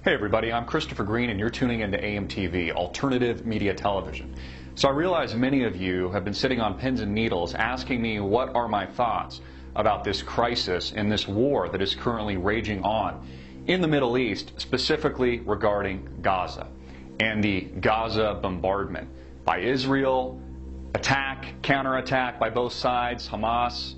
Hey everybody, I'm Christopher Green and you're tuning into AMTV, Alternative Media Television. So I realize many of you have been sitting on pins and needles asking me what are my thoughts about this crisis and this war that is currently raging on in the Middle East, specifically regarding Gaza and the Gaza bombardment by Israel, attack, counterattack by both sides, Hamas.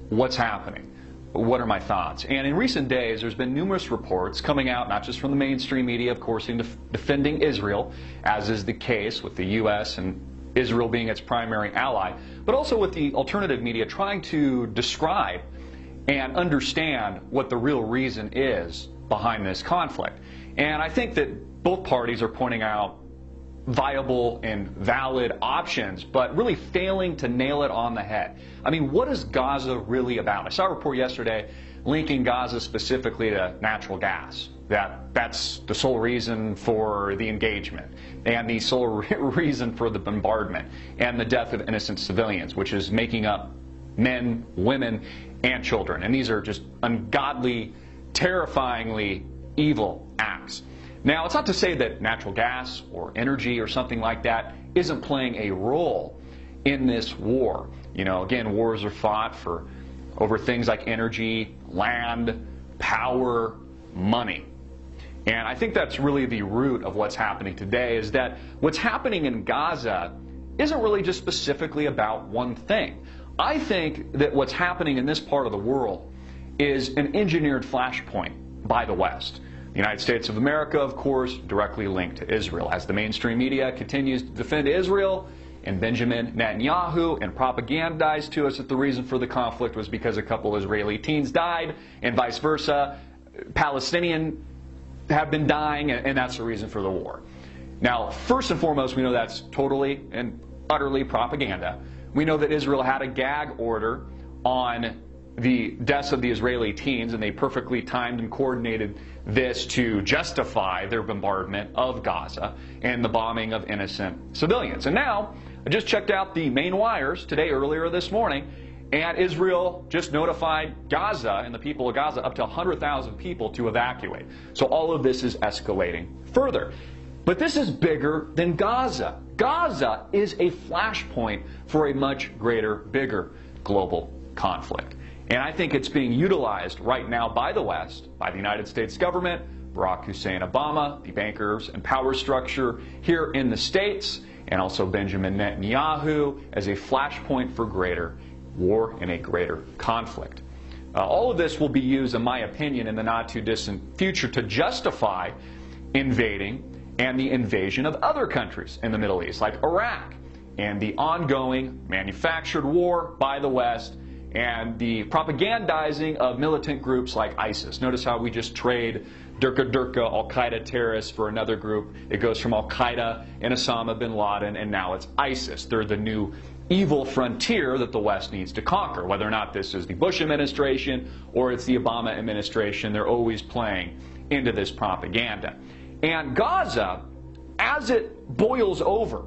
What's happening? What are my thoughts? And in recent days, there's been numerous reports coming out, not just from the mainstream media, of course, defending Israel, as is the case with the U.S. and Israel being its primary ally, but also with the alternative media trying to describe and understand what the real reason is behind this conflict. And I think that both parties are pointing out viable and valid options, but really failing to nail it on the head. I mean, what is Gaza really about? I saw a report yesterday linking Gaza specifically to natural gas. That's the sole reason for the engagement and the sole reason for the bombardment and the death of innocent civilians, which is making up men, women, and children. And these are just ungodly, terrifyingly evil acts. Now, it's not to say that natural gas or energy or something like that isn't playing a role in this war. You know, again, wars are fought over things like energy, land, power, money. And I think that's really the root of what's happening today, is that what's happening in Gaza isn't really just specifically about one thing. I think that what's happening in this part of the world is an engineered flashpoint by the West. The United States of America, of course, directly linked to Israel. As the mainstream media continues to defend Israel and Benjamin Netanyahu and propagandize to us that the reason for the conflict was because a couple Israeli teens died and vice versa, Palestinian have been dying and that's the reason for the war. Now, first and foremost, we know that's totally and utterly propaganda. We know that Israel had a gag order on the deaths of the Israeli teens, and they perfectly timed and coordinated this to justify their bombardment of Gaza and the bombing of innocent civilians. And now, I just checked out the main wires today, earlier this morning, and Israel just notified Gaza and the people of Gaza up to 100,000 people to evacuate. So all of this is escalating further. But this is bigger than Gaza. Gaza is a flashpoint for a much greater, bigger global conflict. And I think it's being utilized right now by the West, by the United States government, Barack Hussein Obama, the bankers and power structure here in the States, and also Benjamin Netanyahu as a flashpoint for greater war and a greater conflict. All of this will be used, in my opinion, in the not-too-distant future to justify invading and the invasion of other countries in the Middle East, like Iraq, and the ongoing manufactured war by the West and the propagandizing of militant groups like ISIS. Notice how we just trade Durka, Al-Qaeda terrorists for another group. It goes from Al-Qaeda and Osama bin Laden, and now it's ISIS. They're the new evil frontier that the West needs to conquer. Whether or not this is the Bush administration or it's the Obama administration, they're always playing into this propaganda. And Gaza, as it boils over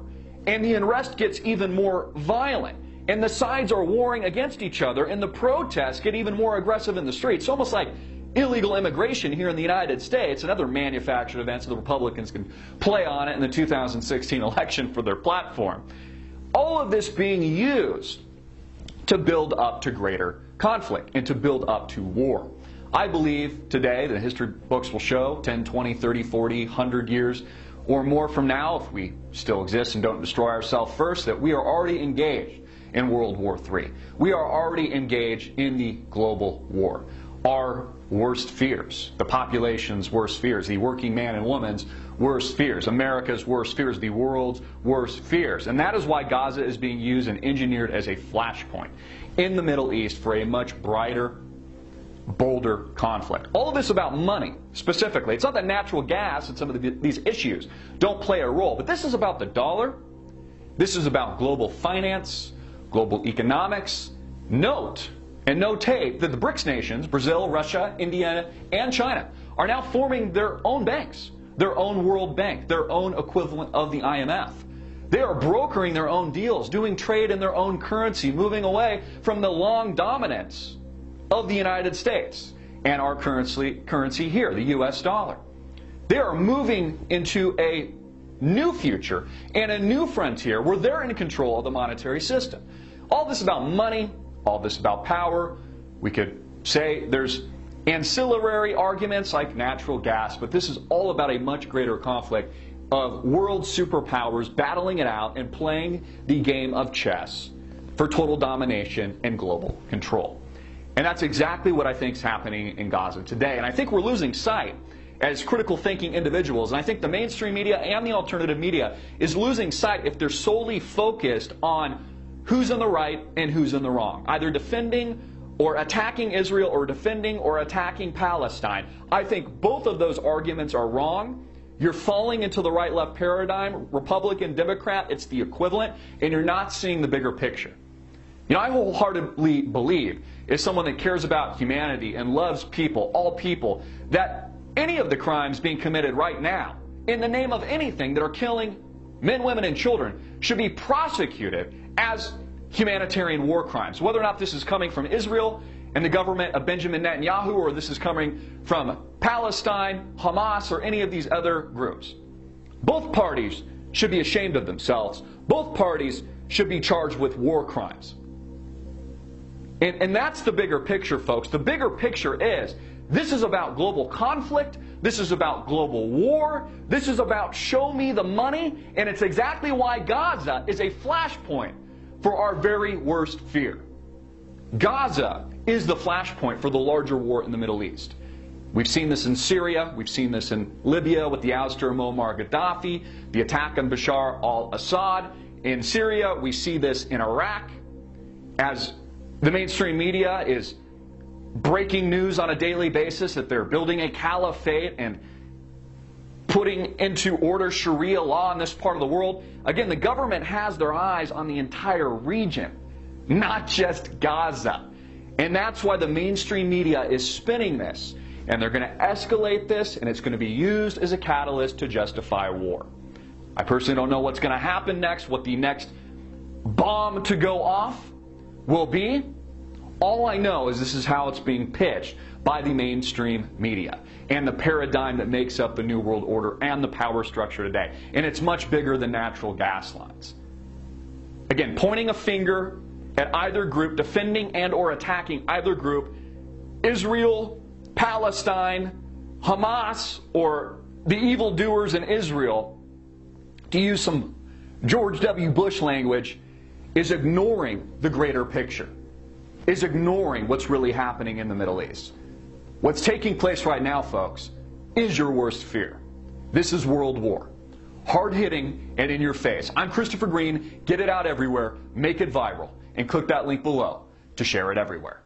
and the unrest gets even more violent, and the sides are warring against each other, and the protests get even more aggressive in the streets. It's almost like illegal immigration here in the United States, and other manufactured events that the Republicans can play on it in the 2016 election for their platform. All of this being used to build up to greater conflict and to build up to war. I believe today, the history books will show, 10, 20, 30, 40, 100 years or more from now, if we still exist and don't destroy ourselves first, that we are already engaged in World War III. We are already engaged in the global war. Our worst fears, the population's worst fears, the working man and woman's worst fears, America's worst fears, the world's worst fears. And that is why Gaza is being used and engineered as a flashpoint in the Middle East for a much brighter, bolder conflict. All of this about money, specifically. It's not that natural gas and some of these issues don't play a role, but this is about the dollar. This is about global finance, global economics. Note and notate that the BRICS nations, Brazil, Russia, India, and China, are now forming their own banks, their own World Bank, their own equivalent of the IMF. They are brokering their own deals, doing trade in their own currency, moving away from the long dominance of the United States and our currency here, the US dollar. They are moving into a new future and a new frontier where they're in control of the monetary system. All this about money, all this about power. We could say there's ancillary arguments like natural gas, but this is all about a much greater conflict of world superpowers battling it out and playing the game of chess for total domination and global control. And that's exactly what I think is happening in Gaza today. And I think we're losing sight as critical thinking individuals, and I think the mainstream media and the alternative media is losing sight if they're solely focused on who's in the right and who's in the wrong, either defending or attacking Israel or defending or attacking Palestine. I think both of those arguments are wrong. You're falling into the right-left paradigm, Republican, Democrat, it's the equivalent, and you're not seeing the bigger picture. You know, I wholeheartedly believe, as someone that cares about humanity and loves people, all people, that any of the crimes being committed right now, in the name of anything that are killing men, women, and children, should be prosecuted as humanitarian war crimes. Whether or not this is coming from Israel and the government of Benjamin Netanyahu, or this is coming from Palestine, Hamas, or any of these other groups. Both parties should be ashamed of themselves. Both parties should be charged with war crimes. And that's the bigger picture, folks. The bigger picture is, this is about global conflict. This is about global war. This is about show me the money. And it's exactly why Gaza is a flashpoint for our very worst fear. Gaza is the flashpoint for the larger war in the Middle East. We've seen this in Syria. We've seen this in Libya with the ouster of Muammar Gaddafi, the attack on Bashar al-Assad. In Syria, we see this in Iraq, as the mainstream media is breaking news on a daily basis that they're building a caliphate and putting into order Sharia law in this part of the world. Again, the government has their eyes on the entire region, not just Gaza. And that's why the mainstream media is spinning this. And they're going to escalate this, and it's going to be used as a catalyst to justify war. I personally don't know what's going to happen next, what the next bomb to go off will be. All I know is this is how it's being pitched by the mainstream media and the paradigm that makes up the New World Order and the power structure today. And it's much bigger than natural gas lines. Again, pointing a finger at either group, defending and or attacking either group, Israel, Palestine, Hamas, or the evildoers in Israel, to use some George W. Bush language, is ignoring the greater picture, is ignoring what's really happening in the Middle East. What's taking place right now, folks, is your worst fear. This is world war. Hard-hitting and in your face. I'm Christopher Green. Get it out everywhere, make it viral, and click that link below to share it everywhere.